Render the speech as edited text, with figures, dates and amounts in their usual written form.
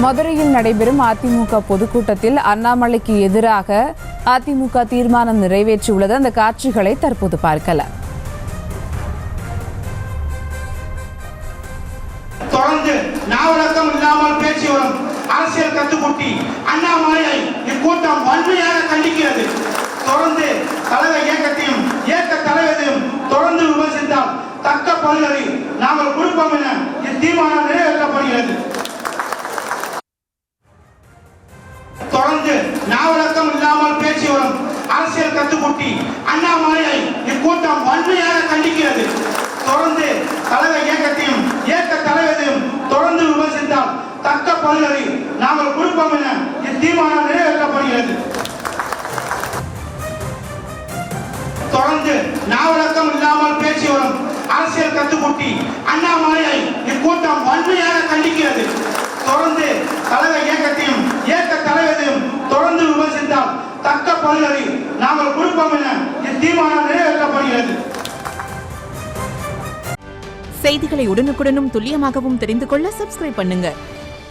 மதுரையில் நடைபெறும் அதிமுக பொதுக்கூட்டத்தில் அண்ணாமலைக்கு எதிராக அதிமுக தீர்மானம் நிறைவேற்றியுள்ளது. அந்த காட்சிகளை தற்போது பார்க்கலாம். தொடர்ந்து நாவலக்கம் இல்லாமல் பேசி வரும் அரசியல் கத்துக்குட்டி அண்ணாமலையை இக்கூட்டம் வன்மையாக கண்டிக்கிறது. தொடர்ந்து தலைவர் இயக்கத்தையும் இயக்க தலைவரையும் தொடர்ந்து விமர்சித்தால் தக்க பல்கலை நாங்கள் கொடுப்போம் என இத்தீர்மானம் நிறைவேற்றப்படுகிறது. தொடர்ந்து நாவலக்கம் இல்லாமல் பேசி வரும் அரசியல் கத்துக்குட்டி அண்ணாமலையை இக்கூட்டம் வன்மையாக கண்டிக்கிறது. தொடர்ந்து தலைவர் இயக்கத்தையும் இயக்க தலைவரையும் தொடர்ந்து விமர்சித்தால் தக்க பல்கலை நாங்கள் கொடுப்போம் என இத்தீர்மானம் நிறைவேற்றப்படுகிறது. தொடர்ந்து நாவலக்கம் இல்லாமல் பேசி வரும் அரசியல் கத்துக்குட்டி அண்ணாமலையை இக்கூட்டம் வன்மையாக கண்டிக்கிறது. தொடர்ந்து தலைவர் இயக்கத்தையும் இயக்க தலைவரையும் தொடர்ந்து விமர்சித்தால் தக்க பல்கலை நாங்கள் கொடுப்போம் என இத்தீர்மானம் நிறைவேற்றப்படுகிறது. செய்திகளை உடனுக்குடனும் துல்லியமாகவும் தெரிந்து கொள்ள சப்ஸ்கிரைப் பண்ணுங்க.